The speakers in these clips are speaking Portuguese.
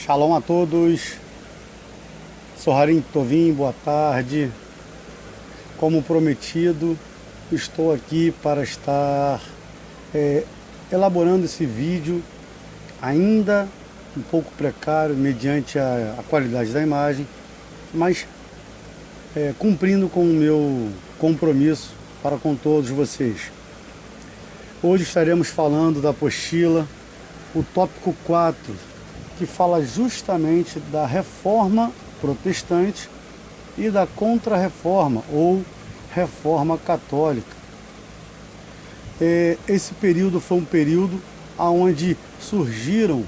Shalom a todos, Soharim Tovim, boa tarde. Como prometido, estou aqui para estar elaborando esse vídeo, ainda um pouco precário mediante a qualidade da imagem, mas cumprindo com o meu compromisso para com todos vocês. Hoje estaremos falando da apostila, o tópico 4, que fala justamente da reforma protestante e da contra-reforma ou reforma católica. Esse período foi um período onde surgiram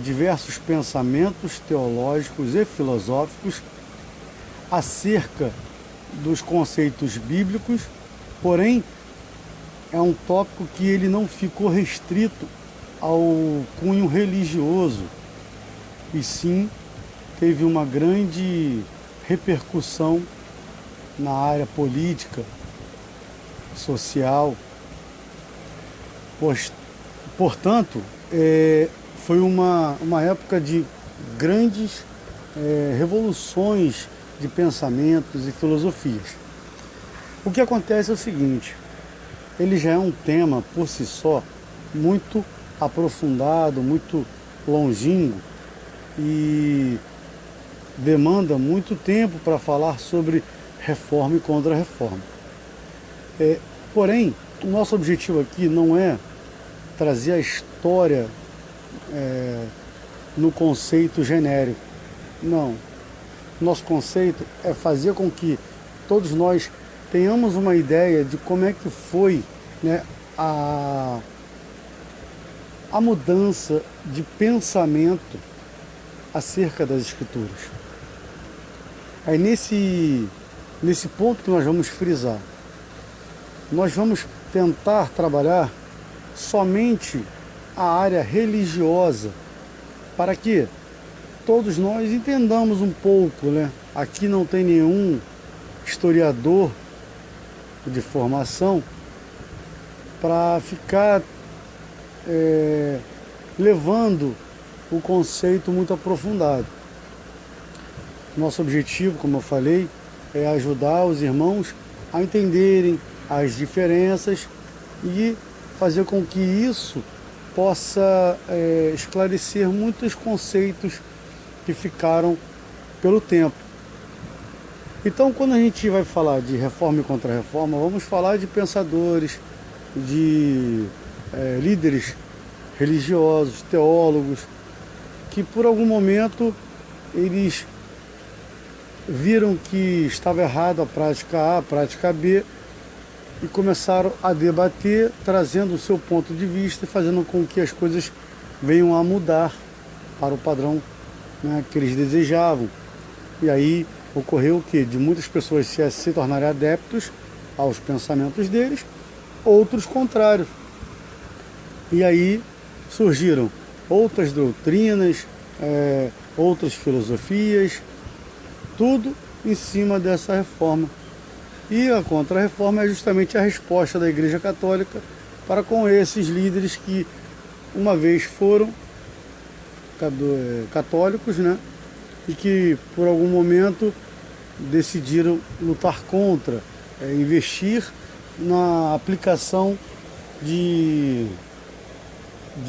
diversos pensamentos teológicos e filosóficos acerca dos conceitos bíblicos, porém é um tópico que ele não ficou restrito ao cunho religioso, e sim teve uma grande repercussão na área política, social. Portanto, foi uma época de grandes revoluções de pensamentos e filosofias. O que acontece é o seguinte: ele já é um tema por si só muito aprofundado, muito longínquo e demanda muito tempo para falar sobre reforma e contra-reforma. Porém, o nosso objetivo aqui não é trazer a história no conceito genérico. Não. Nosso conceito é fazer com que todos nós tenhamos uma ideia de como é que foi, a mudança de pensamento acerca das Escrituras. É nesse ponto que nós vamos frisar. Nós vamos tentar trabalhar somente a área religiosa, para que todos nós entendamos um pouco, Aqui não tem nenhum historiador de formação para ficar levando o conceito muito aprofundado. Nosso objetivo, como eu falei, é ajudar os irmãos a entenderem as diferenças e fazer com que isso possa esclarecer muitos conceitos que ficaram pelo tempo. Então, quando a gente vai falar de reforma e contra-reforma, vamos falar de pensadores, de líderes religiosos, teólogos, que por algum momento eles viram que estava errado a prática A, a prática B, e começaram a debater, trazendo o seu ponto de vista e fazendo com que as coisas venham a mudar para o padrão que eles desejavam. E aí ocorreu o quê? De muitas pessoas se tornarem adeptos aos pensamentos deles, outros contrários. E aí surgiram outras doutrinas, outras filosofias, tudo em cima dessa reforma. E a contra-reforma é justamente a resposta da Igreja Católica para com esses líderes que uma vez foram católicos, e que por algum momento decidiram lutar contra, investir na aplicação de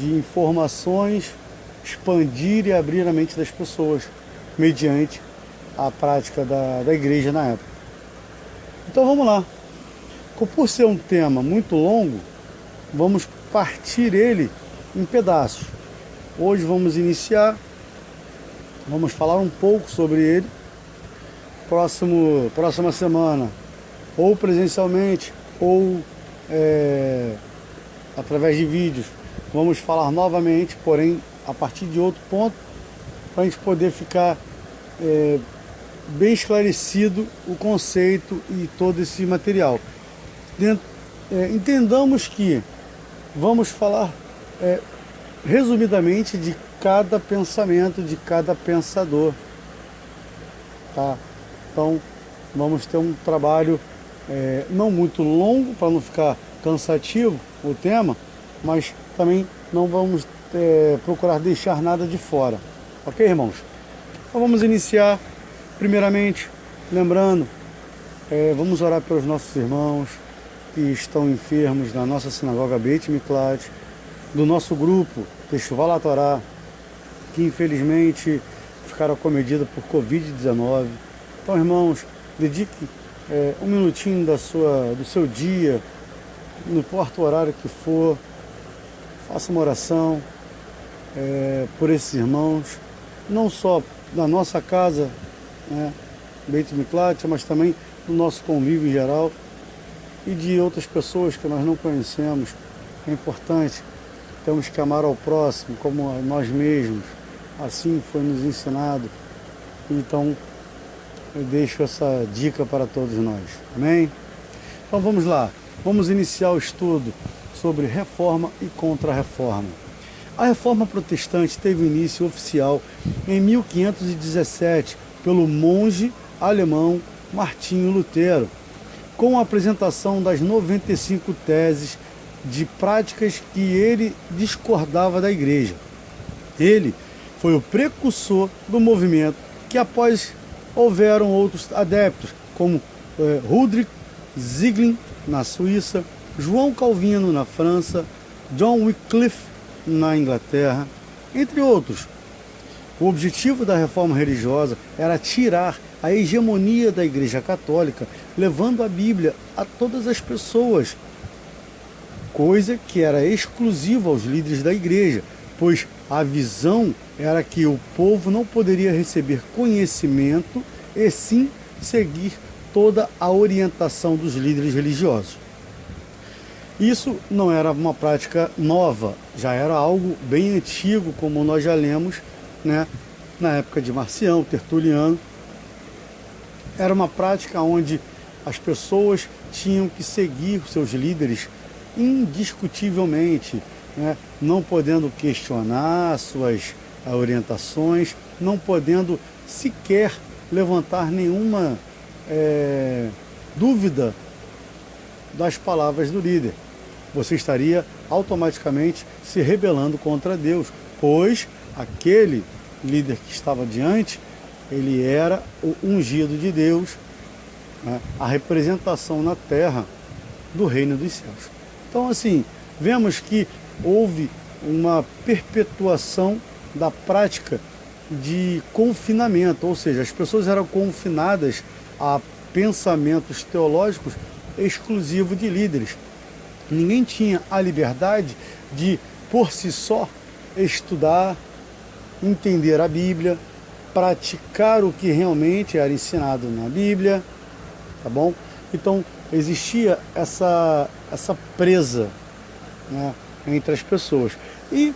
informações, expandir e abrir a mente das pessoas mediante a prática da igreja na época. Então vamos lá. Por ser um tema muito longo, vamos partir ele em pedaços. Hoje vamos iniciar, vamos falar um pouco sobre ele. Próxima semana, ou presencialmente, ou através de vídeos, vamos falar novamente, porém a partir de outro ponto, para a gente poder ficar bem esclarecido o conceito e todo esse material. Entendamos que vamos falar resumidamente de cada pensamento, de cada pensador, tá? Então vamos ter um trabalho não muito longo, para não ficar cansativo o tema, mas também não vamos procurar deixar nada de fora. Ok, irmãos? Então vamos iniciar, primeiramente, lembrando, vamos orar pelos nossos irmãos que estão enfermos na nossa sinagoga Beit Miklat, do nosso grupo Teshuvah Torá, que infelizmente ficaram acometidos por Covid-19. Então, irmãos, dedique um minutinho do seu dia, não importa o horário que for, faça uma oração por esses irmãos, não só da nossa casa, né, Beit Miklat, mas também do nosso convívio em geral e de outras pessoas que nós não conhecemos. É importante, temos que amar ao próximo como a nós mesmos, assim foi nos ensinado. Então eu deixo essa dica para todos nós, amém? Então vamos lá, vamos iniciar o estudo sobre reforma e contra-reforma. A reforma protestante teve início oficial em 1517 pelo monge alemão Martinho Lutero, com a apresentação das 95 teses de práticas que ele discordava da igreja. Ele foi o precursor do movimento que após houveram outros adeptos, como Rudolf Zwingli na Suíça, João Calvino na França, John Wycliffe na Inglaterra, entre outros. O objetivo da reforma religiosa era tirar a hegemonia da Igreja Católica, levando a Bíblia a todas as pessoas, coisa que era exclusiva aos líderes da Igreja, pois a visão era que o povo não poderia receber conhecimento e sim seguir toda a orientação dos líderes religiosos. Isso não era uma prática nova, já era algo bem antigo, como nós já lemos, né, na época de Marcião, Tertuliano. Era uma prática onde as pessoas tinham que seguir os seus líderes indiscutivelmente, né, não podendo questionar suas orientações, não podendo sequer levantar nenhuma dúvida das palavras do líder. Você estaria automaticamente se rebelando contra Deus, pois aquele líder que estava diante, ele era o ungido de Deus, né, a representação na terra do reino dos céus. Então, assim, vemos que houve uma perpetuação da prática de confinamento, ou seja, as pessoas eram confinadas a pensamentos teológicos exclusivos de líderes. Ninguém tinha a liberdade de, por si só, estudar, entender a Bíblia, praticar o que realmente era ensinado na Bíblia, tá bom? Então, existia essa presa, né, entre as pessoas. E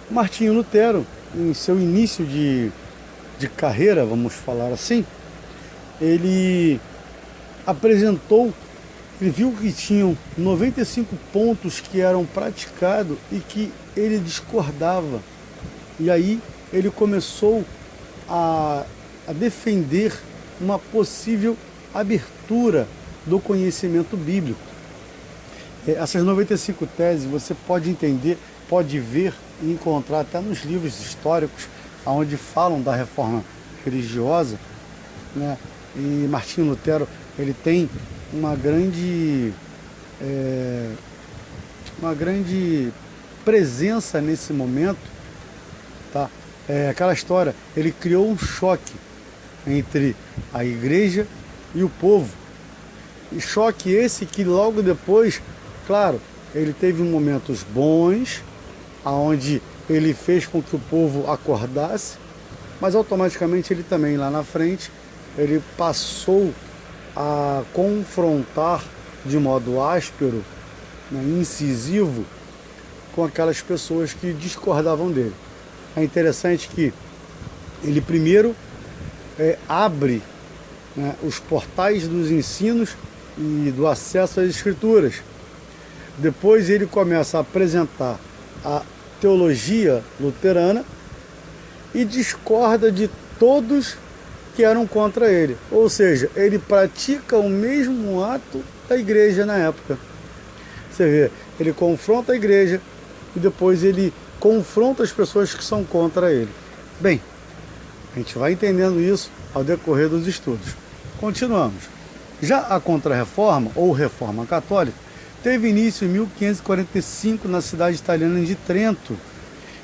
Martinho Lutero, em seu início de carreira, vamos falar assim, ele apresentou, ele viu que tinham 95 pontos que eram praticados e que ele discordava. E aí ele começou a defender uma possível abertura do conhecimento bíblico. Essas 95 teses você pode entender, pode ver e encontrar até nos livros históricos, onde falam da reforma religiosa, né? E Martinho Lutero, ele tem uma grande presença nesse momento, tá? Aquela história, ele criou um choque entre a igreja e o povo, e choque esse que logo depois, claro, ele teve momentos bons, aonde ele fez com que o povo acordasse, mas automaticamente ele também lá na frente, ele passou a confrontar de modo áspero, né, incisivo, com aquelas pessoas que discordavam dele. É interessante que ele primeiro abre, né, os portais dos ensinos e do acesso às escrituras. Depois ele começa a apresentar a teologia luterana e discorda de todos que eram contra ele. Ou seja, ele pratica o mesmo ato da igreja na época. Você vê, ele confronta a igreja e depois ele confronta as pessoas que são contra ele. Bem, a gente vai entendendo isso ao decorrer dos estudos. Continuamos. Já a Contra-Reforma, ou Reforma Católica, teve início em 1545 na cidade italiana de Trento,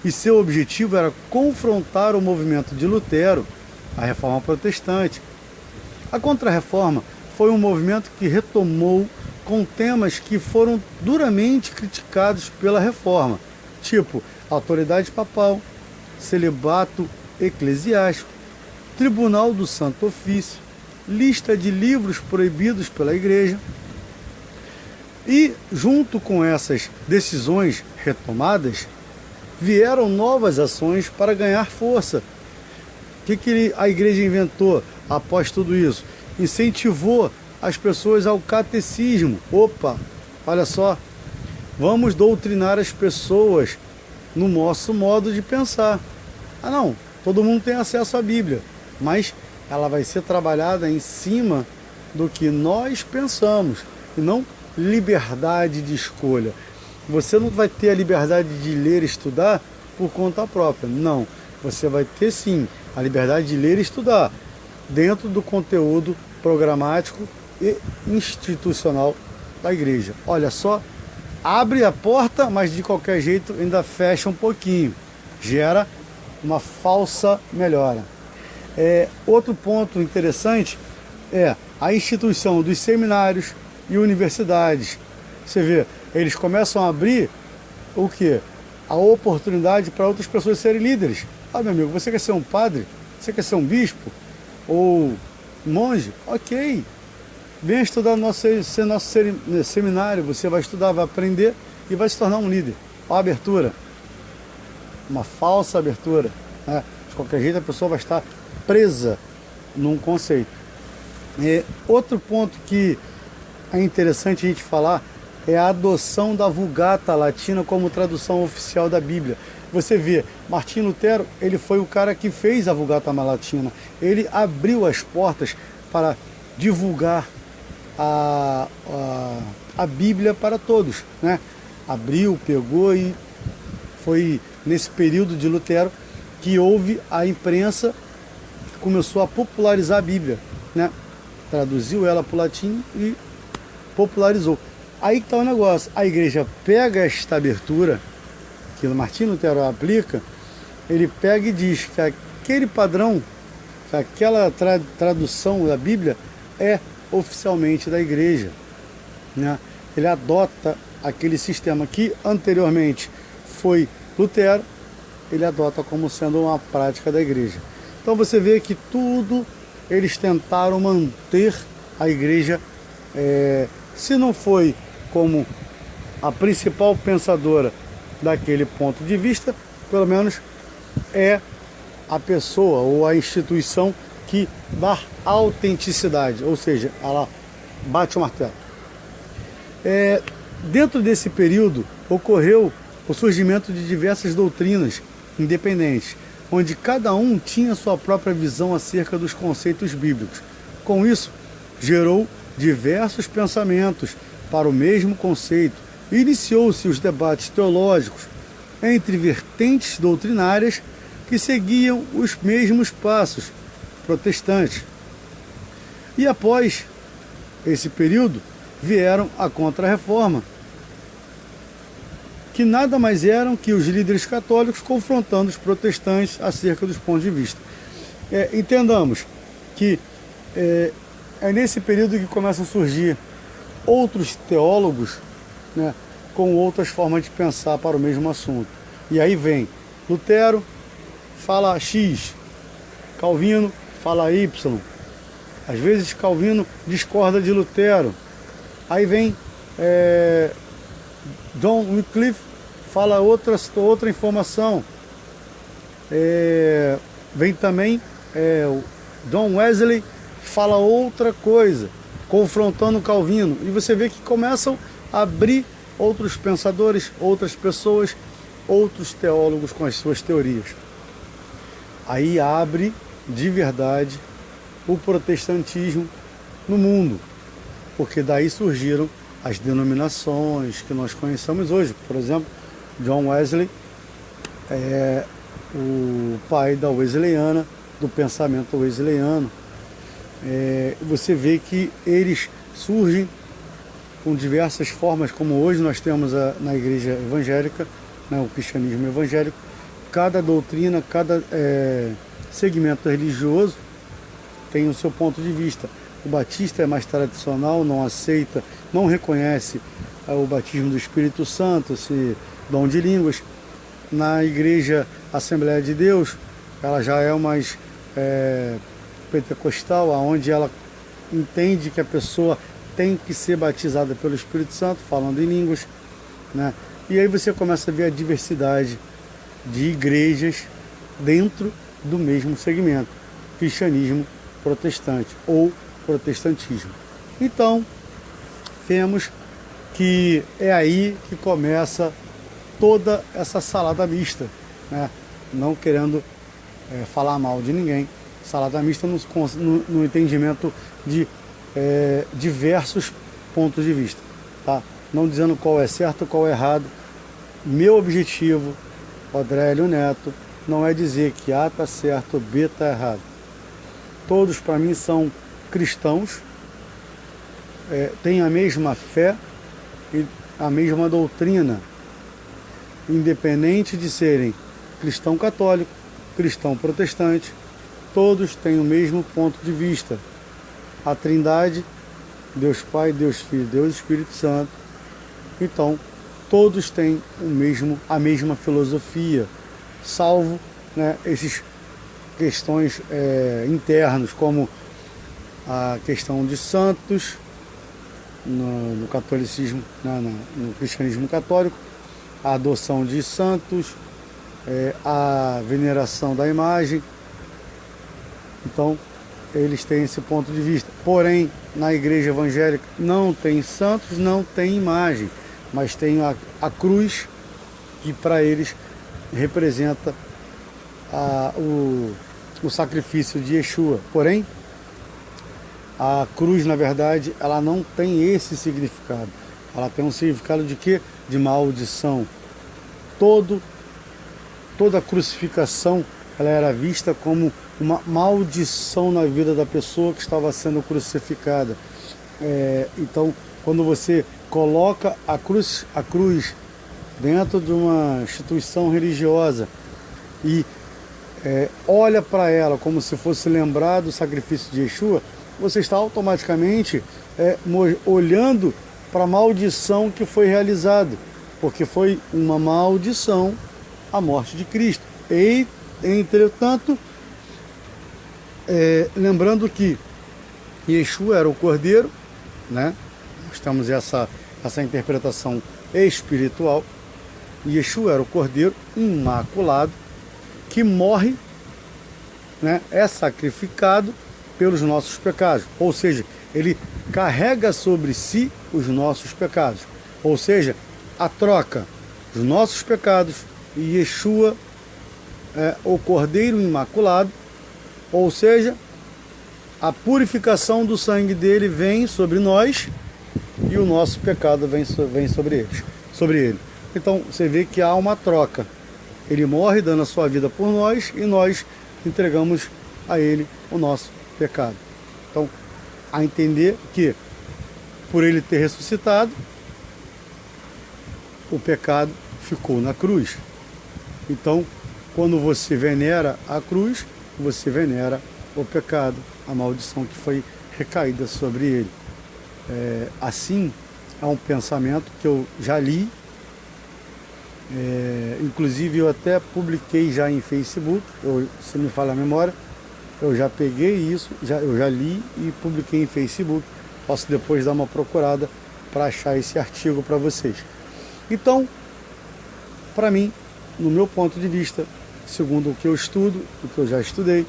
e seu objetivo era confrontar o movimento de Lutero, a Reforma Protestante. A Contra-Reforma foi um movimento que retomou com temas que foram duramente criticados pela Reforma, tipo autoridade papal, celibato eclesiástico, Tribunal do Santo Ofício, lista de livros proibidos pela Igreja. E, junto com essas decisões retomadas, vieram novas ações para ganhar força. O que a Igreja inventou após tudo isso? Incentivou as pessoas ao catecismo. Opa, olha só, vamos doutrinar as pessoas no nosso modo de pensar. Ah não, todo mundo tem acesso à Bíblia, mas ela vai ser trabalhada em cima do que nós pensamos, e não liberdade de escolha. Você não vai ter a liberdade de ler e estudar por conta própria, não. Você vai ter sim a liberdade de ler e estudar dentro do conteúdo programático e institucional da igreja. Olha só, abre a porta, mas de qualquer jeito ainda fecha um pouquinho, gera uma falsa melhora. Outro ponto interessante é a instituição dos seminários e universidades. Você vê, eles começam a abrir o quê? A oportunidade para outras pessoas serem líderes. Ah, meu amigo, você quer ser um padre? Você quer ser um bispo? Ou monge? Ok. Venha estudar nosso seminário. Você vai estudar, vai aprender e vai se tornar um líder. Olha a abertura. Uma falsa abertura, né? De qualquer jeito a pessoa vai estar presa num conceito. Outro ponto que é interessante a gente falar é a adoção da Vulgata Latina como tradução oficial da Bíblia. Você vê, Martinho Lutero, ele foi o cara que fez a Vulgata Latina. Ele abriu as portas para divulgar a Bíblia para todos, né? Abriu, pegou, e foi nesse período de Lutero que houve a imprensa que começou a popularizar a Bíblia, né? Traduziu ela para o latim e popularizou. Aí que está o negócio, a igreja pega esta abertura que o Martinho Lutero aplica, ele pega e diz que aquele padrão, que aquela tradução da Bíblia é oficialmente da igreja, né? Ele adota aquele sistema que anteriormente foi Lutero, ele adota como sendo uma prática da igreja. Então você vê que tudo eles tentaram manter a igreja, se não foi como a principal pensadora daquele ponto de vista, pelo menos é a pessoa ou a instituição que dá autenticidade, ou seja, ela bate o martelo. Dentro desse período ocorreu o surgimento de diversas doutrinas independentes, onde cada um tinha sua própria visão acerca dos conceitos bíblicos. Com isso, gerou diversos pensamentos para o mesmo conceito. Iniciou-se os debates teológicos entre vertentes doutrinárias que seguiam os mesmos passos protestantes. E após esse período, vieram a Contra-Reforma, que nada mais eram que os líderes católicos confrontando os protestantes acerca dos pontos de vista. Entendamos que é nesse período que começam a surgir outros teólogos, né, com outras formas de pensar para o mesmo assunto. E aí vem Lutero, fala X, Calvino fala Y. Às vezes Calvino discorda de Lutero. Aí vem John Wycliffe, fala outra informação. Vem também John Wesley, fala outra coisa, confrontando Calvino. E você vê que começam a abrir outros pensadores, outras pessoas, outros teólogos com as suas teorias. Aí abre de verdade o protestantismo no mundo, porque daí surgiram as denominações que nós conhecemos hoje. Por exemplo, John Wesley o pai da Wesleyana, do pensamento wesleyano. Você vê que eles surgem com diversas formas, como hoje nós temos na igreja evangélica, né, o cristianismo evangélico. Cada doutrina, cada segmento religioso tem o seu ponto de vista. O batista é mais tradicional, não aceita, não reconhece o batismo do Espírito Santo, esse dom de línguas. Na igreja Assembleia de Deus, ela já é mais pentecostal, onde ela entende que a pessoa tem que ser batizada pelo Espírito Santo, falando em línguas, né? E aí você começa a ver a diversidade de igrejas dentro do mesmo segmento, cristianismo protestante ou protestantismo. Então, vemos que é aí que começa toda essa salada mista, né? Não querendo falar mal de ninguém, salada mista no entendimento de diversos pontos de vista, tá? Não dizendo qual é certo, qual é errado. Meu objetivo, Odrélio Neto, não é dizer que A está certo, B está errado. Todos para mim são cristãos, têm a mesma fé e a mesma doutrina, independente de serem cristão católico, cristão protestante, todos têm o mesmo ponto de vista. A Trindade, Deus Pai, Deus Filho, Deus Espírito Santo. Então, todos têm a mesma filosofia, salvo, né, essas questões internas, como a questão de santos no catolicismo, no cristianismo católico, a adoção de santos, a veneração da imagem. Então, eles têm esse ponto de vista. Porém, na igreja evangélica não tem santos, não tem imagem, mas tem a cruz, que para eles representa o sacrifício de Yeshua. Porém, a cruz, na verdade, ela não tem esse significado. Ela tem um significado de quê? De maldição. Toda crucificação, ela era vista como uma maldição na vida da pessoa que estava sendo crucificada. Então, quando você coloca a cruz dentro de uma instituição religiosa e olha para ela como se fosse lembrar do sacrifício de Yeshua, você está automaticamente olhando para a maldição que foi realizada, porque foi uma maldição a morte de Cristo. E, entretanto, lembrando que Yeshua era o Cordeiro, né? Nós temos essa interpretação espiritual. Yeshua era o Cordeiro imaculado que morre, né? É sacrificado pelos nossos pecados, ou seja, ele carrega sobre si os nossos pecados, ou seja, a troca dos nossos pecados e Yeshua o Cordeiro Imaculado, ou seja, a purificação do sangue dele vem sobre nós e o nosso pecado vem sobre ele. Então você vê que há uma troca. Ele morre dando a sua vida por nós e nós entregamos a ele o nosso pecado. Então, a entender que por ele ter ressuscitado, o pecado ficou na cruz. Então, quando você venera a cruz, você venera o pecado, a maldição que foi recaída sobre ele. Assim, é um pensamento que eu já li, inclusive eu até publiquei já em Facebook, se me falha a memória, eu já peguei isso, eu já li e publiquei em Facebook. Posso depois dar uma procurada para achar esse artigo para vocês. Então, para mim, no meu ponto de vista, segundo o que eu estudo, o que eu já estudei,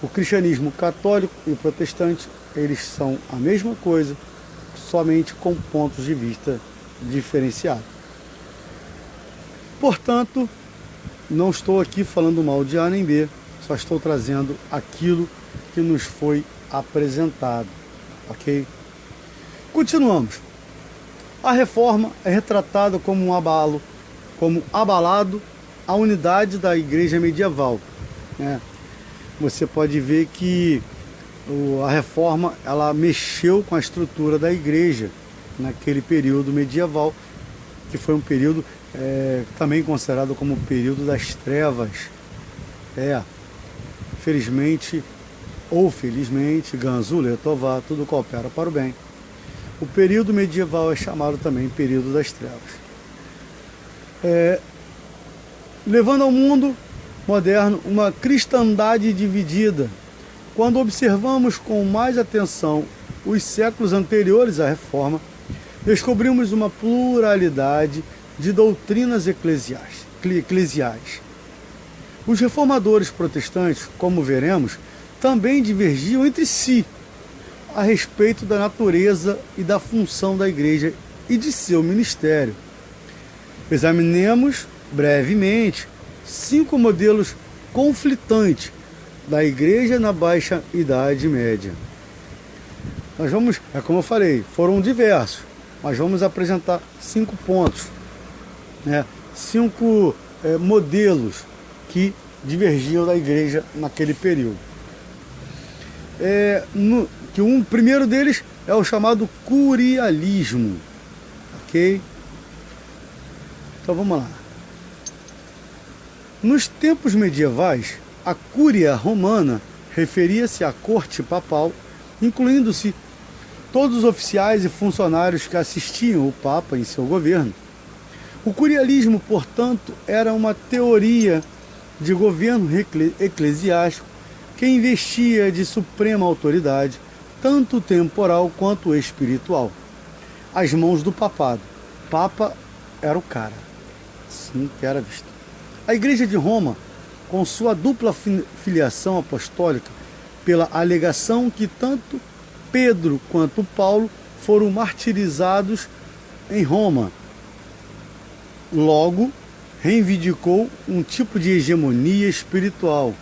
o cristianismo católico e o protestante, eles são a mesma coisa, somente com pontos de vista diferenciados. Portanto, não estou aqui falando mal de A nem B, só estou trazendo aquilo que nos foi apresentado, ok? Continuamos. A reforma é retratada como um abalo, como abalado a unidade da igreja medieval, né? Você pode ver que a reforma ela mexeu com a estrutura da igreja naquele período medieval, que foi um período também considerado como o período das trevas. Felizmente ou felizmente, Gansu Letová, tudo coopera para o bem. O período medieval é chamado também período das trevas. Levando ao mundo moderno uma cristandade dividida. Quando observamos com mais atenção os séculos anteriores à reforma, descobrimos uma pluralidade de doutrinas eclesiais. Os reformadores protestantes, como veremos, também divergiam entre si a respeito da natureza e da função da igreja e de seu ministério. Examinemos brevemente 5 modelos conflitantes da igreja na Baixa Idade Média. Nós vamos, como eu falei, foram diversos, mas vamos apresentar 5 pontos, 5 modelos que divergiam da igreja naquele período. O primeiro deles é o chamado curialismo, ok? Então vamos lá. Nos tempos medievais, a cúria romana referia-se à corte papal, incluindo-se todos os oficiais e funcionários que assistiam o Papa em seu governo. O curialismo, portanto, era uma teoria de governo eclesiástico que investia de suprema autoridade, tanto temporal quanto espiritual, às mãos do papado. Papa era o cara, assim que era visto. A Igreja de Roma, com sua dupla filiação apostólica, pela alegação que tanto Pedro quanto Paulo foram martirizados em Roma, logo reivindicou um tipo de hegemonia espiritual.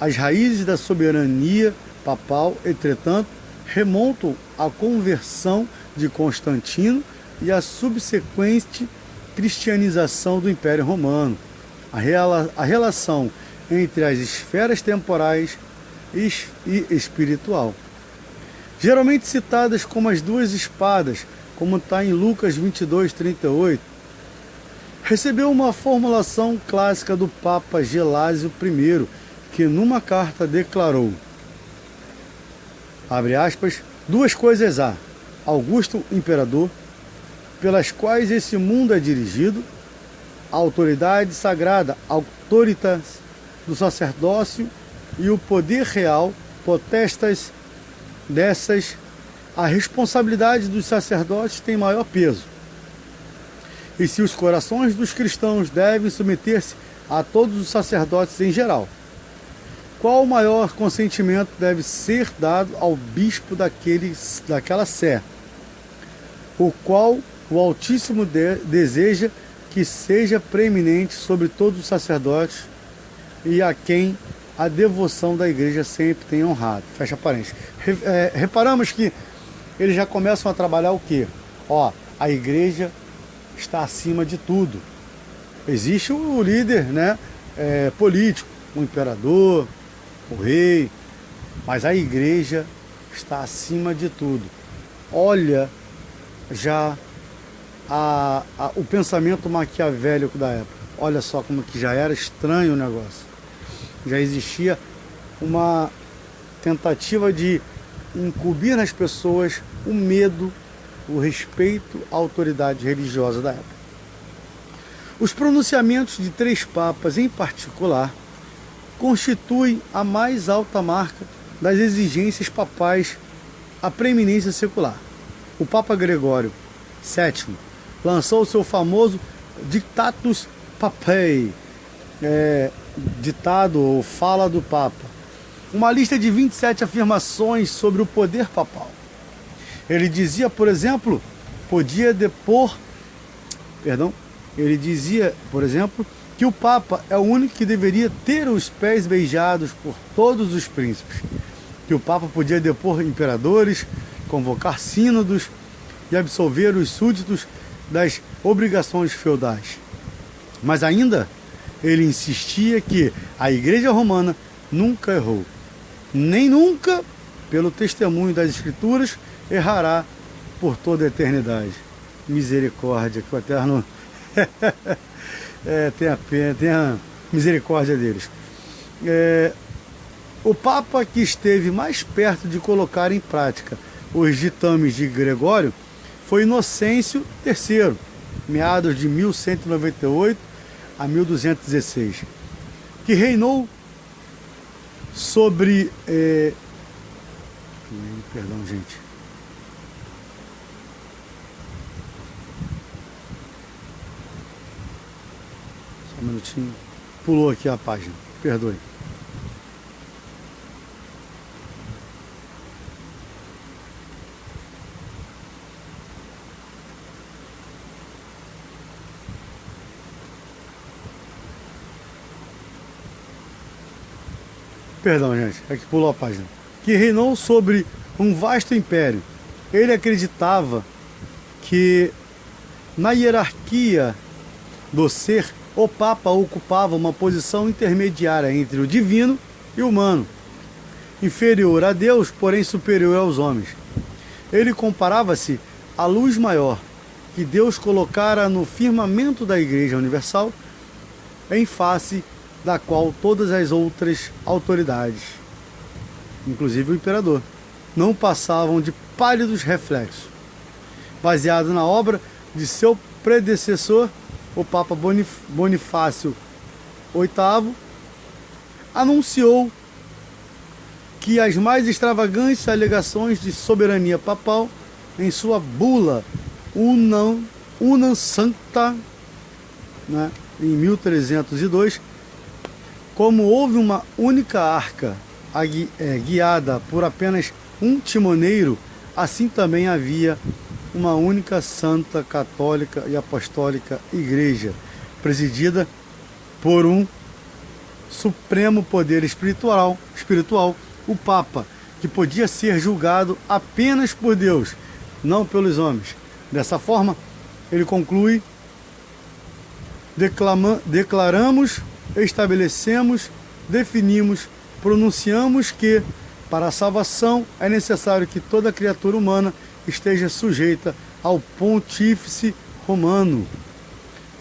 As raízes da soberania papal, entretanto, remontam à conversão de Constantino e à subsequente cristianização do Império Romano. A relação entre as esferas temporais e espiritual. Geralmente citadas como as duas espadas, como está em Lucas 22:38, recebeu uma formulação clássica do Papa Gelásio I, que numa carta declarou, abre aspas, 2 coisas há, Augusto Imperador, pelas quais esse mundo é dirigido, a autoridade sagrada, autoritas do sacerdócio e o poder real, potestas dessas, a responsabilidade dos sacerdotes tem maior peso. E se os corações dos cristãos devem submeter-se a todos os sacerdotes em geral, qual o maior consentimento deve ser dado ao bispo daquela sé, o qual o Altíssimo deseja que seja preeminente sobre todos os sacerdotes e a quem a devoção da igreja sempre tem honrado. Fecha parênteses. Reparamos que eles já começam a trabalhar o quê? A igreja está acima de tudo. Existe o líder, político, o imperador, o rei, mas a igreja está acima de tudo. Olha já o pensamento maquiavélico da época. Olha só como que já era estranho o negócio. Já existia uma tentativa de incumbir nas pessoas o medo, o respeito à autoridade religiosa da época. Os pronunciamentos de 3 papas em particular constituem a mais alta marca das exigências papais à preeminência secular. O Papa Gregório VII lançou o seu famoso Dictatus Papae, ditado ou fala do Papa, uma lista de 27 afirmações sobre o poder papal. Ele dizia, por exemplo, que o Papa é o único que deveria ter os pés beijados por todos os príncipes, que o Papa podia depor imperadores, convocar sínodos e absolver os súditos das obrigações feudais. Mas ainda ele insistia que a Igreja Romana nunca errou, nem nunca, pelo testemunho das Escrituras, errará por toda a eternidade. Misericórdia, que o Eterno tenha misericórdia deles. O Papa que esteve mais perto de colocar em prática os ditames de Gregório foi Inocêncio III, meados de 1198 a 1216, que reinou sobre... Perdão, gente. Só um minutinho. Pulou aqui a página. Perdoe. Perdão, gente, é que pulou a página. Que reinou sobre um vasto império. Ele acreditava que na hierarquia do ser, o Papa ocupava uma posição intermediária entre o divino e o humano, inferior a Deus, porém superior aos homens. Ele comparava-se à luz maior que Deus colocara no firmamento da Igreja Universal, em face da qual todas as outras autoridades, inclusive o imperador, não passavam de pálidos reflexos. Baseado na obra de seu predecessor, o Papa Bonifácio VIII, anunciou que as mais extravagantes alegações de soberania papal, em sua bula Unam Sancta, né, em 1302, como houve uma única arca guiada por apenas um timoneiro, assim também havia uma única santa, católica e apostólica igreja, presidida por um supremo poder espiritual, o Papa, que podia ser julgado apenas por Deus, não pelos homens. Dessa forma, ele conclui: declaramos, estabelecemos, definimos, pronunciamos que, para a salvação, é necessário que toda criatura humana esteja sujeita ao Pontífice Romano.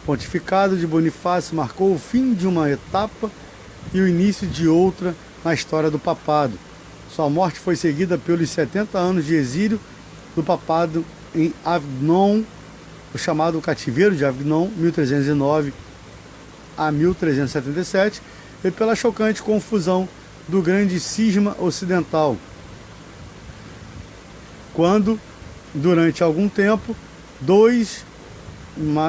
O pontificado de Bonifácio marcou o fim de uma etapa e o início de outra na história do papado. Sua morte foi seguida pelos 70 anos de exílio do papado em Avignon, o chamado Cativeiro de Avignon, 1309 a 1377, e pela chocante confusão do grande cisma ocidental, quando, durante algum tempo, 2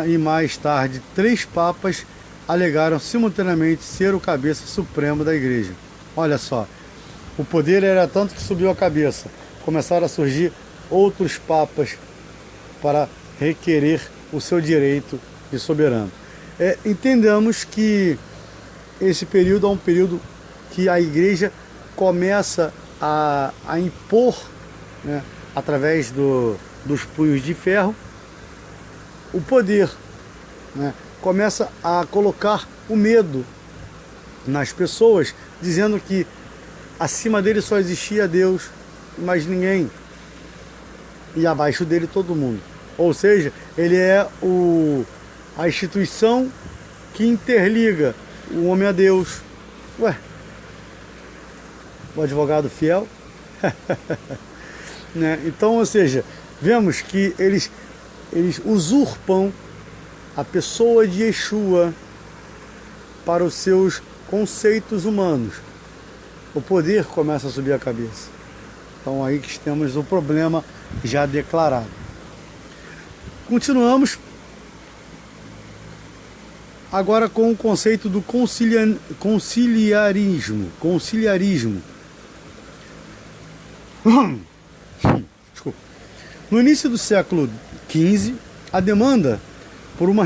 e mais tarde 3 papas alegaram simultaneamente ser o cabeça supremo da igreja. Olha só, o poder era tanto que subiu a cabeça. Começaram a surgir outros papas para requerer o seu direito de soberano. Entendamos que esse período é um período que a igreja começa a impor, né, através dos punhos de ferro, o poder, né, começa a colocar o medo nas pessoas, dizendo que acima dele só existia Deus, mais ninguém, e abaixo dele todo mundo. Ou seja, ele é a instituição que interliga o homem a Deus. Ué, o advogado fiel? Né? Então, ou seja, vemos que eles usurpam a pessoa de Yeshua para os seus conceitos humanos. O poder começa a subir a cabeça. Então aí que temos o problema já declarado. Continuamos agora com o conceito do conciliarismo. Desculpa. No início do século XV, a demanda por uma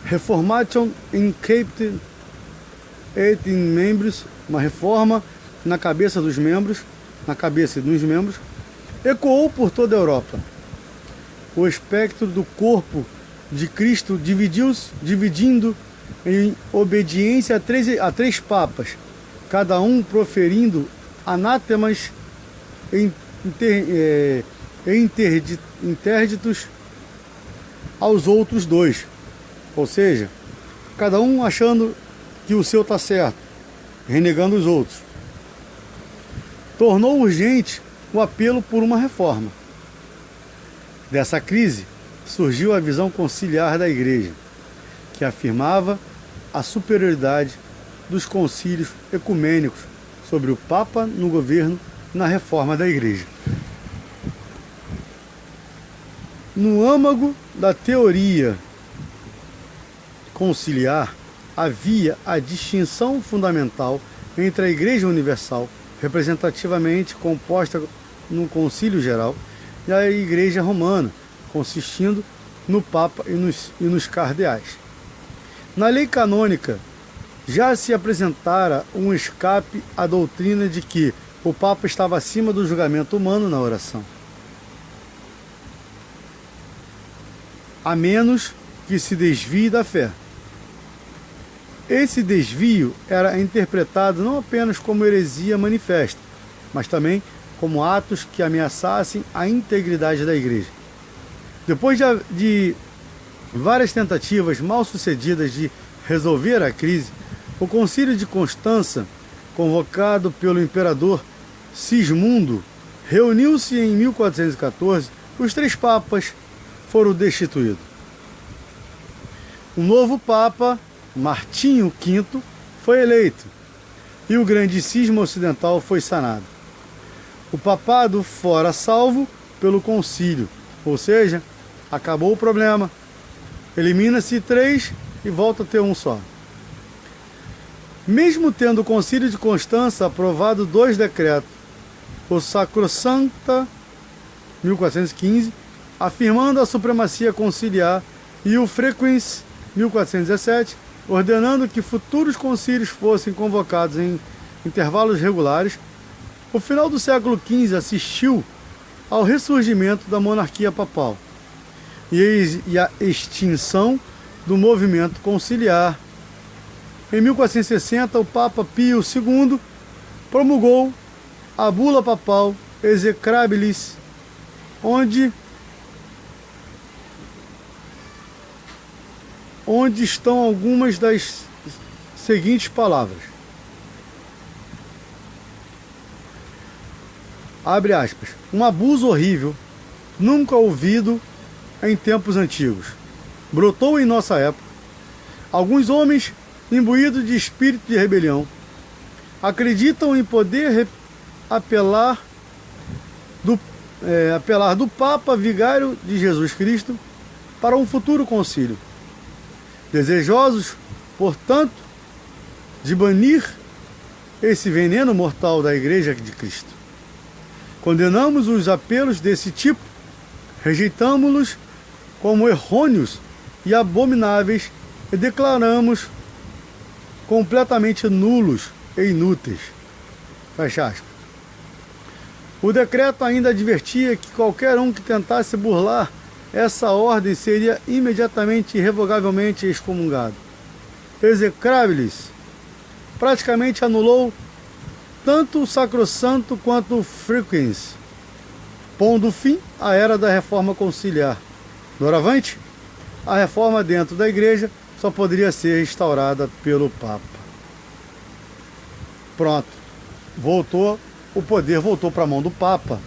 reformation in capite et in membros, uma reforma na cabeça dos membros, ecoou por toda a Europa. O espectro do corpo de Cristo dividindo em obediência a três papas, cada um proferindo anátemas interditos aos outros dois, ou seja, cada um achando que o seu está certo, renegando os outros. Tornou urgente o apelo por uma reforma. Dessa crise surgiu a visão conciliar da Igreja, que afirmava a superioridade dos concílios ecumênicos sobre o Papa no governo e na reforma da Igreja. No âmago da teoria conciliar, havia a distinção fundamental entre a Igreja Universal, representativamente composta no Concílio Geral, e a Igreja Romana, consistindo no Papa e nos cardeais. Na lei canônica, já se apresentara um escape à doutrina de que o Papa estava acima do julgamento humano na oração, a menos que se desvie da fé. Esse desvio era interpretado não apenas como heresia manifesta, mas também como atos que ameaçassem a integridade da Igreja. Depois de várias tentativas mal sucedidas de resolver a crise, o Concílio de Constança, convocado pelo imperador Sismundo, reuniu-se em 1414. Os três papas foram destituídos. Um novo papa, Martinho V, foi eleito e o grande cisma ocidental foi sanado. O papado fora salvo pelo concílio, ou seja, acabou o problema. Elimina-se três e volta a ter um só. Mesmo tendo o Concílio de Constança aprovado dois decretos, o Sacrosanta 1415, afirmando a supremacia conciliar, e o Frequens 1417, ordenando que futuros concílios fossem convocados em intervalos regulares, o final do século XV assistiu ao ressurgimento da monarquia papal e a extinção do movimento conciliar. Em 1460, o Papa Pio II promulgou a bula papal Execrabilis, onde estão algumas das seguintes palavras. Abre aspas. Um abuso horrível, nunca ouvido em tempos antigos, brotou em nossa época. Alguns homens, imbuídos de espírito de rebelião, acreditam em poder apelar do Papa Vigário de Jesus Cristo para um futuro concílio. Desejosos, portanto, de banir esse veneno mortal da Igreja de Cristo. Condenamos os apelos desse tipo, rejeitamos-los como errôneos e abomináveis e declaramos completamente nulos e inúteis. Fecha aspas. O decreto ainda advertia que qualquer um que tentasse burlar essa ordem seria imediatamente e irrevogavelmente excomungado. Execrabilis praticamente anulou tanto o Sacrosanto quanto o Frequens, pondo fim à era da reforma conciliar. Doravante, a reforma dentro da Igreja só poderia ser instaurada pelo Papa. Pronto, o poder voltou para a mão do Papa,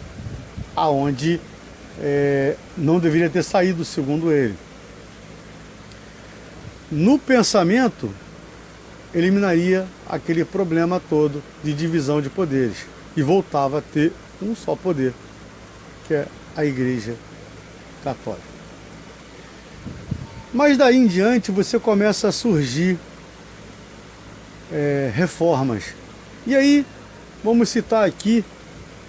aonde não deveria ter saído, segundo ele. No pensamento, eliminaria aquele problema todo de divisão de poderes e voltava a ter um só poder, que é a Igreja Católica. Mas daí em diante você começa a surgir reformas. E aí, vamos citar aqui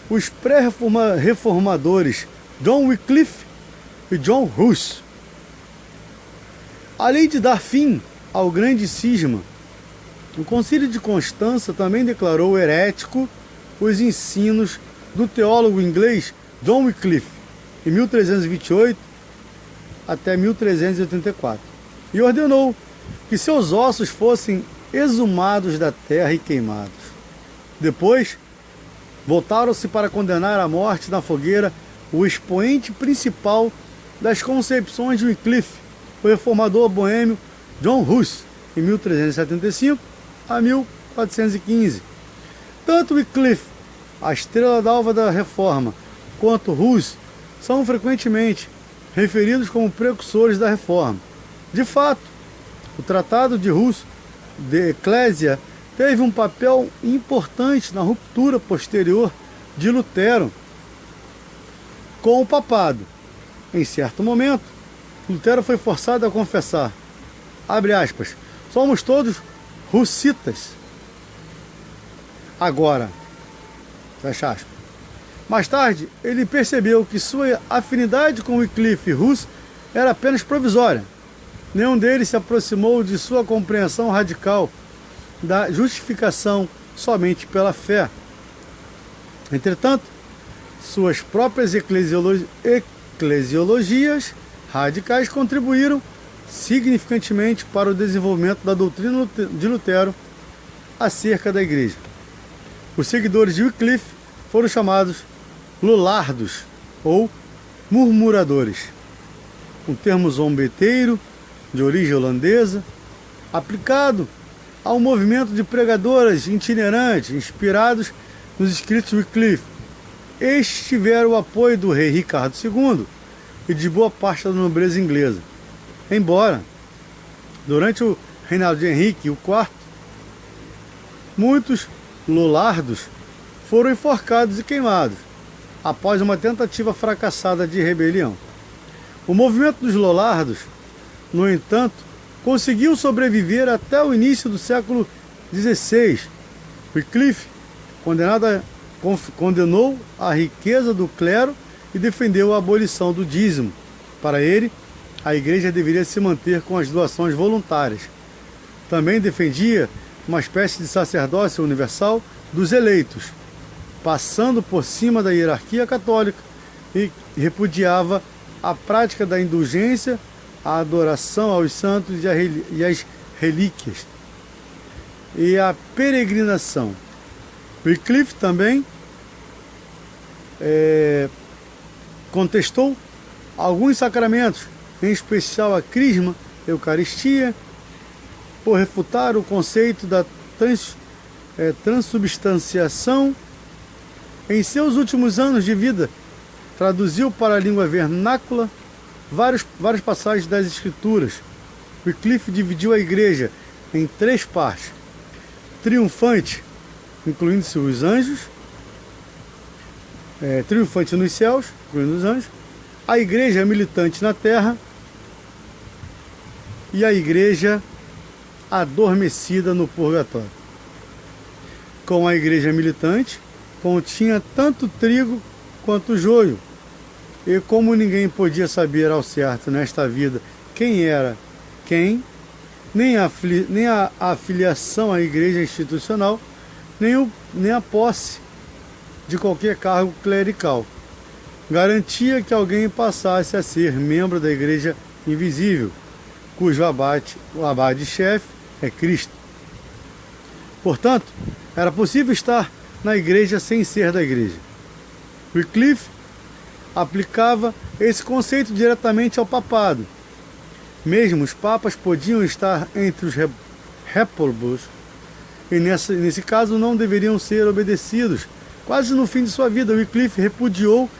os pré-reformadores John Wycliffe e John Hus. Além de dar fim ao grande cisma, o Concílio de Constança também declarou herético os ensinos do teólogo inglês John Wycliffe, em 1328 até 1384, e ordenou que seus ossos fossem exumados da terra e queimados. Depois, voltaram-se para condenar à morte na fogueira o expoente principal das concepções de Wycliffe, o reformador boêmio John Hus, em 1375 a 1415. Tanto Wycliffe, a estrela d'alva da Reforma, quanto Hus são frequentemente referidos como precursores da Reforma. De fato, o Tratado de Hus de Eclésia teve um papel importante na ruptura posterior de Lutero com o papado. Em certo momento, Lutero foi forçado a confessar, abre aspas, somos todos hussitas. Agora, fecha aspas. Mais tarde, ele percebeu que sua afinidade com Wycliffe e Hus era apenas provisória. Nenhum deles se aproximou de sua compreensão radical da justificação somente pela fé. Entretanto, suas próprias eclesiologias radicais contribuíram significantemente para o desenvolvimento da doutrina de Lutero acerca da Igreja. Os seguidores de Wycliffe foram chamados lulardos ou murmuradores, um termo zombeteiro de origem holandesa, aplicado ao movimento de pregadoras itinerantes inspirados nos escritos de Wycliffe. Estes tiveram o apoio do rei Ricardo II e de boa parte da nobreza inglesa. Embora, durante o reinado de Henrique IV, muitos lollardos foram enforcados e queimados, após uma tentativa fracassada de rebelião. O movimento dos lollardos, no entanto, conseguiu sobreviver até o início do século XVI. Wycliffe condenou a riqueza do clero e defendeu a abolição do dízimo. Para ele, a igreja deveria se manter com as doações voluntárias. Também defendia uma espécie de sacerdócio universal dos eleitos, passando por cima da hierarquia católica, e repudiava a prática da indulgência, a adoração aos santos e às relíquias, e a peregrinação. Wycliffe também contestou alguns sacramentos, em especial a crisma, eucaristia, por refutar o conceito da transubstanciação. Em seus últimos anos de vida, traduziu para a língua vernácula várias passagens das Escrituras. Wycliffe dividiu a igreja em 3 partes: triunfante, incluindo-se os anjos, triunfante nos céus, incluindo os anjos, a igreja militante na terra e a igreja adormecida no purgatório. Com a igreja militante, continha tanto trigo quanto joio, e como ninguém podia saber ao certo nesta vida quem era quem, nem a afiliação à igreja institucional, nem a posse de qualquer cargo clerical, garantia que alguém passasse a ser membro da igreja invisível, cujo abade-chefe é Cristo. Portanto, era possível estar na igreja sem ser da igreja. Wycliffe aplicava esse conceito diretamente ao papado. Mesmo os papas podiam estar entre os réprobos, e nesse caso não deveriam ser obedecidos. Quase no fim de sua vida, Wycliffe repudiou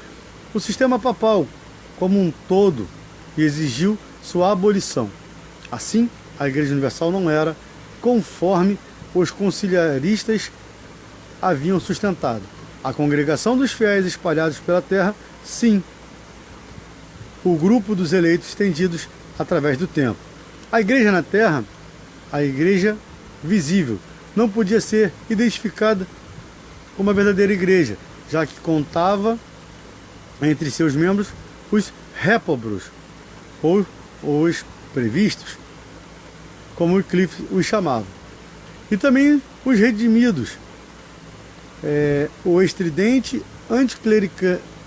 o sistema papal como um todo e exigiu sua abolição. Assim, a Igreja Universal não era conforme os conciliaristas haviam sustentado. A congregação dos fiéis espalhados pela terra, sim. O grupo dos eleitos estendidos através do tempo. A igreja na terra, a igreja visível, não podia ser identificada como uma verdadeira igreja, já que contava entre seus membros os réprobos, ou os previstos, como Wycliffe os chamava, e também os redimidos. O estridente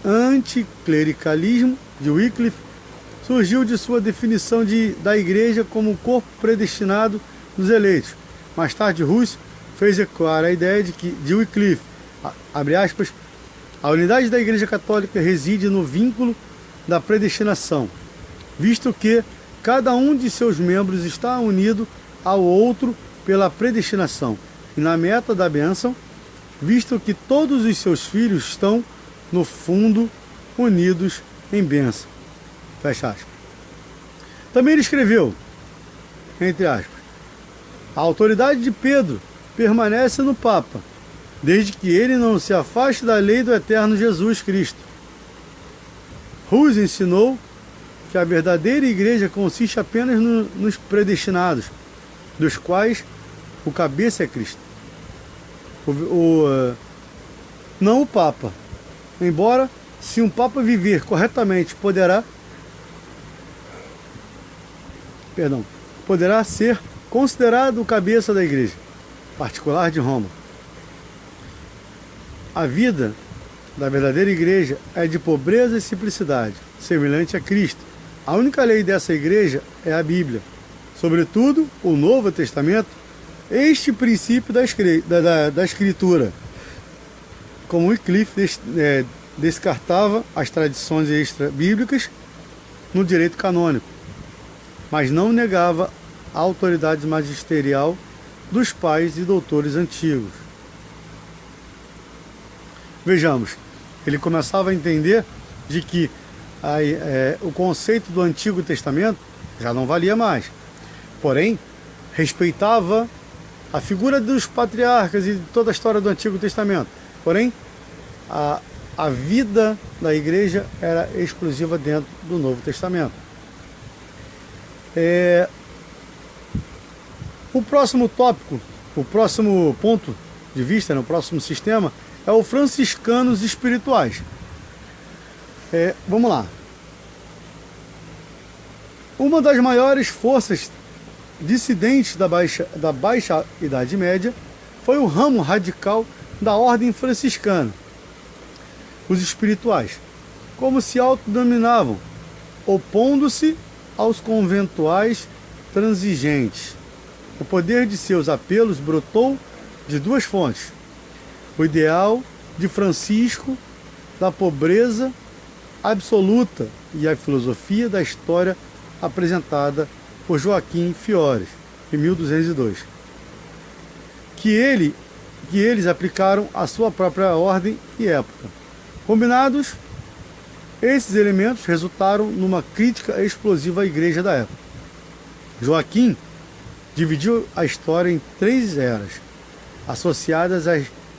anticlericalismo de Wycliffe surgiu de sua definição da igreja como um corpo predestinado dos eleitos. Mais tarde, Hus fez ecoar a ideia de Wycliffe, abre aspas, a unidade da Igreja Católica reside no vínculo da predestinação, visto que cada um de seus membros está unido ao outro pela predestinação, e na meta da bênção, visto que todos os seus filhos estão, no fundo, unidos em bênção. Fecha aspas. Também ele escreveu, entre aspas, a autoridade de Pedro permanece no Papa, desde que ele não se afaste da lei do eterno Jesus Cristo. Hus ensinou que a verdadeira igreja consiste apenas nos predestinados, dos quais o cabeça é Cristo. Não o Papa. Embora, se um Papa viver corretamente, poderá ser considerado o cabeça da igreja particular de Roma. A vida da verdadeira igreja é de pobreza e simplicidade, semelhante a Cristo. A única lei dessa igreja é a Bíblia. Sobretudo, o Novo Testamento, este princípio da Escritura. Como Wycliffe descartava as tradições extra-bíblicas no direito canônico, mas não negava a autoridade magisterial dos pais e doutores antigos. Vejamos, ele começava a entender de que o conceito do Antigo Testamento já não valia mais. Porém, respeitava a figura dos patriarcas e toda a história do Antigo Testamento. Porém, a vida da igreja era exclusiva dentro do Novo Testamento. O próximo tópico, o próximo ponto de vista, o próximo sistema, é o franciscanos espirituais. Vamos lá. Uma das maiores forças dissidentes da Baixa Idade Média foi o ramo radical da ordem franciscana, os espirituais, como se autodenominavam, opondo-se aos conventuais transigentes. O poder de seus apelos brotou de duas fontes: o ideal de Francisco da pobreza absoluta e a filosofia da história apresentada por Joaquim Fiores, em 1202, que eles aplicaram à sua própria ordem e época. Combinados, esses elementos resultaram numa crítica explosiva à igreja da época. Joaquim dividiu a história em 3 eras, associadas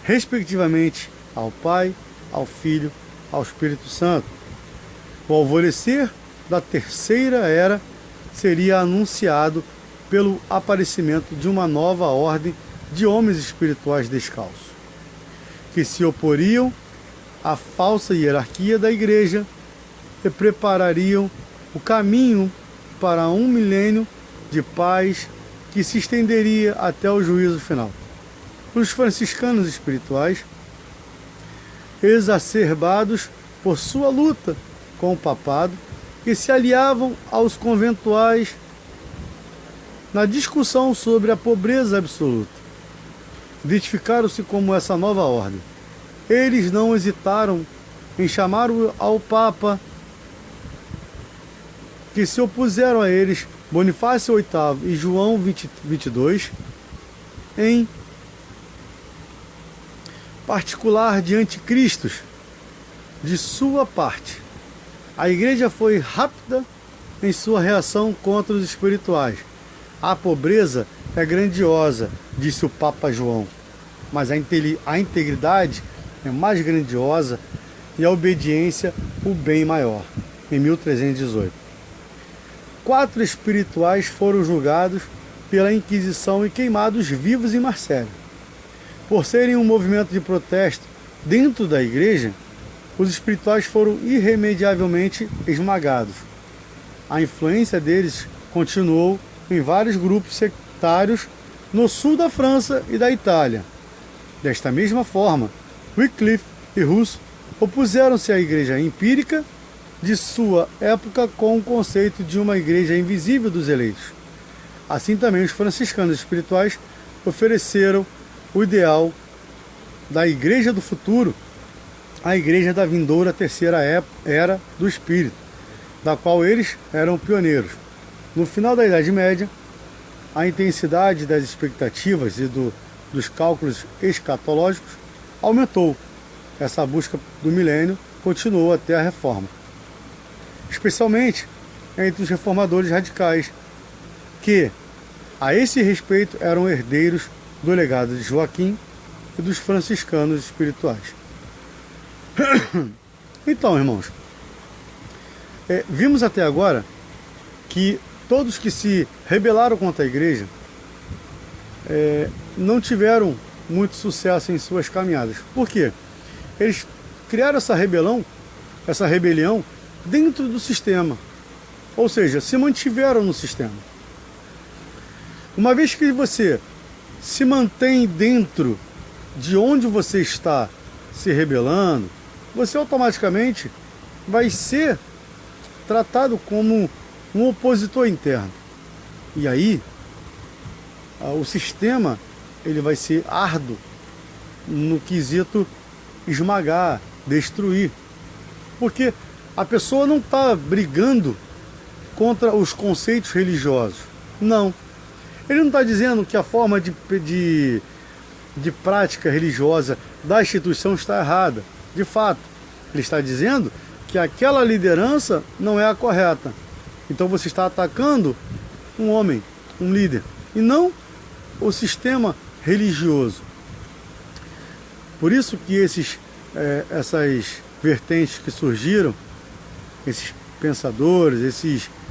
respectivamente ao Pai, ao Filho, ao Espírito Santo. O alvorecer da 3ª era seria anunciado pelo aparecimento de uma nova ordem de homens espirituais descalços, que se oporiam à falsa hierarquia da igreja e preparariam o caminho para um milênio de paz que se estenderia até o juízo final. Os franciscanos espirituais, exacerbados por sua luta com o papado, que se aliavam aos conventuais na discussão sobre a pobreza absoluta, identificaram-se como essa nova ordem. Eles não hesitaram em chamar ao Papa, que se opuseram a eles, Bonifácio VIII e João 22, em particular de anticristos. De sua parte, a igreja foi rápida em sua reação contra os espirituais. A pobreza é grandiosa, disse o Papa João, mas a integridade é mais grandiosa e a obediência o bem maior, em 1318. 4 espirituais foram julgados pela Inquisição e queimados vivos em Marsella. Por serem um movimento de protesto dentro da igreja, os espirituais foram irremediavelmente esmagados. A influência deles continuou em vários grupos sectários no sul da França e da Itália. Desta mesma forma, Wycliffe e Hus opuseram-se à igreja empírica de sua época com o conceito de uma igreja invisível dos eleitos. Assim também os franciscanos espirituais ofereceram o ideal da igreja do futuro, a igreja da vindoura terceira era do Espírito, da qual eles eram pioneiros. No final da Idade Média, a intensidade das expectativas e dos cálculos escatológicos aumentou. Essa busca do milênio continuou até a Reforma, especialmente entre os reformadores radicais, que, a esse respeito, eram herdeiros do legado de Joaquim e dos franciscanos espirituais. Então, irmãos, vimos até agora que todos que se rebelaram contra a igreja não tiveram muito sucesso em suas caminhadas. Por quê? Eles criaram essa rebelião dentro do sistema, ou seja, se mantiveram no sistema. Uma vez que você se mantém dentro de onde você está se rebelando, você automaticamente vai ser tratado como um opositor interno. E aí, o sistema ele vai ser árduo no quesito esmagar, destruir. Porque a pessoa não está brigando contra os conceitos religiosos. Não. Ele não está dizendo que a forma de prática religiosa da instituição está errada. De fato, ele está dizendo que aquela liderança não é a correta. Então você está atacando um homem, um líder, e não o sistema religioso. Por isso que essas vertentes que surgiram, esses pensadores,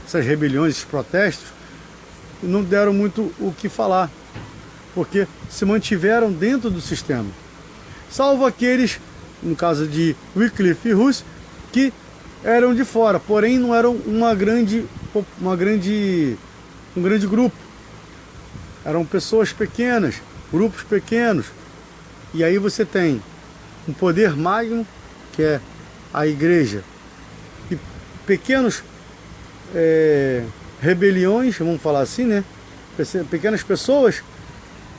essas rebeliões, esses protestos, não deram muito o que falar, porque se mantiveram dentro do sistema. Salvo aqueles, no caso de Wycliffe e Hus, que eram de fora, porém não eram um grande grupo. Eram pessoas pequenas, grupos pequenos. E aí você tem um poder magno, que é a igreja, e pequenos rebeliões, vamos falar assim, né? Pequenas pessoas,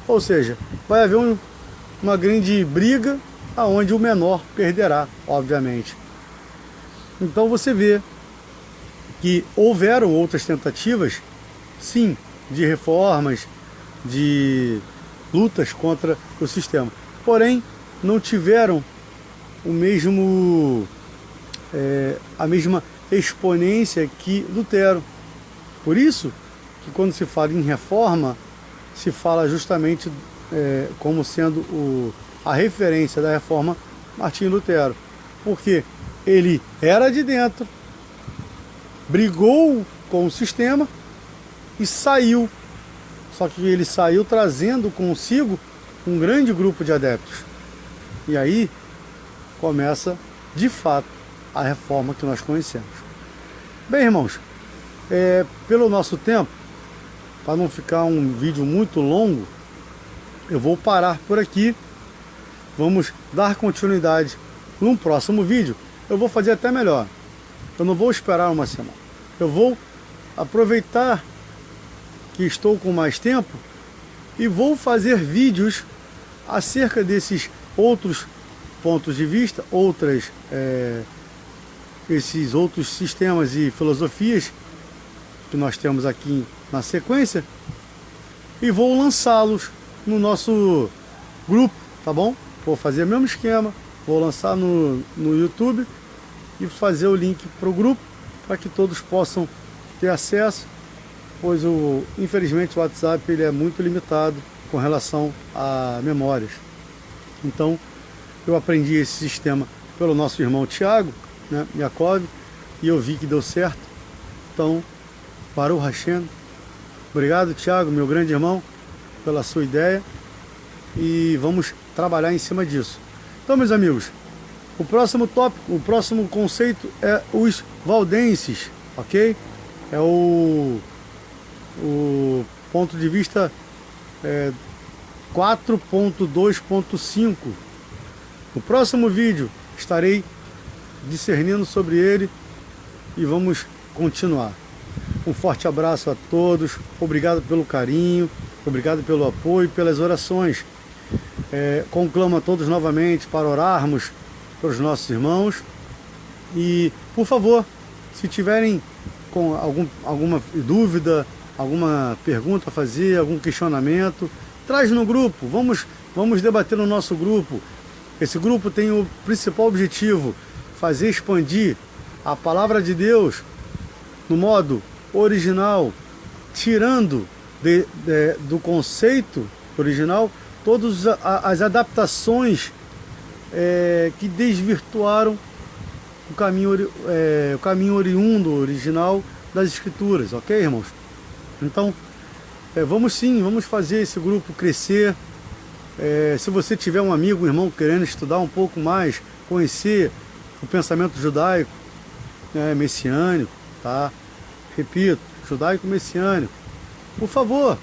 ou seja, vai haver uma grande briga, aonde o menor perderá, obviamente. Então você vê que houveram outras tentativas, sim, de reformas, de lutas contra o sistema. Porém, não tiveram a mesma exponência que Lutero. Por isso que quando se fala em reforma, se fala justamente como sendo a referência da reforma Martinho Lutero. Porque ele era de dentro, brigou com o sistema e saiu. Só que ele saiu trazendo consigo um grande grupo de adeptos. E aí começa, de fato, a reforma que nós conhecemos. Bem, irmãos, pelo nosso tempo, para não ficar um vídeo muito longo, eu vou parar por aqui. Vamos dar continuidade num próximo vídeo. Eu vou fazer até melhor. Eu não vou esperar uma semana. Eu vou aproveitar que estou com mais tempo e vou fazer vídeos acerca desses outros pontos de vista, esses outros sistemas e filosofias que nós temos aqui na sequência, e vou lançá-los no nosso grupo, tá bom? Vou fazer o mesmo esquema, vou lançar no YouTube e fazer o link para o grupo, para que todos possam ter acesso, pois infelizmente o WhatsApp ele é muito limitado com relação a memórias. Então eu aprendi esse sistema pelo nosso irmão Tiago, né, Yakov, e eu vi que deu certo. Então, Baruch Hashem, obrigado Tiago, meu grande irmão, pela sua ideia, e vamos trabalhar em cima disso. Então, meus amigos, o próximo tópico, o próximo conceito é os valdenses, ok? É o ponto de vista 4.2.5. No próximo vídeo estarei discernindo sobre ele e vamos continuar. Um forte abraço a todos, obrigado pelo carinho, obrigado pelo apoio, pelas orações. Conclamo a todos novamente para orarmos pelos nossos irmãos. E, por favor, se tiverem com alguma dúvida, alguma pergunta a fazer, algum questionamento, traz no grupo, vamos debater no nosso grupo. Esse grupo tem o principal objetivo, fazer expandir a palavra de Deus no modo original, tirando do conceito original todas as adaptações que desvirtuaram o caminho oriundo, original das Escrituras, ok, irmãos? Então, vamos fazer esse grupo crescer. Se você tiver um amigo, um irmão querendo estudar um pouco mais, conhecer o pensamento judaico, messiânico, tá? Repito, judaico-messiânico, por favor,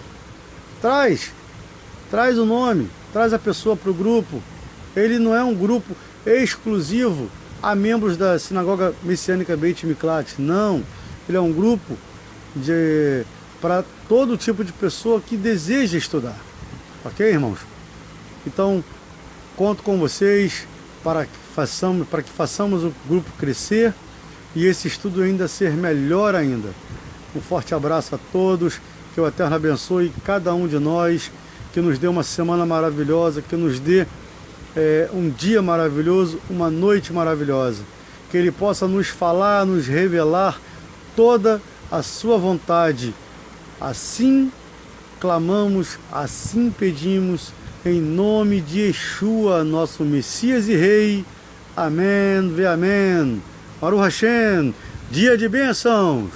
traz o nome, traz a pessoa para o grupo. Ele não é um grupo exclusivo a membros da Sinagoga Messiânica Beit Miklat, não. Ele é um grupo para todo tipo de pessoa que deseja estudar, ok, irmãos? Então, conto com vocês para que façamos o grupo crescer e esse estudo ainda ser melhor ainda. Um forte abraço a todos, que o Eterno abençoe cada um de nós, que nos dê uma semana maravilhosa, que nos dê um dia maravilhoso, uma noite maravilhosa, que Ele possa nos falar, nos revelar toda a sua vontade. Assim clamamos, assim pedimos, em nome de Yeshua, nosso Messias e Rei. Amém, ve amém. Baruch Hashem, dia de bênçãos.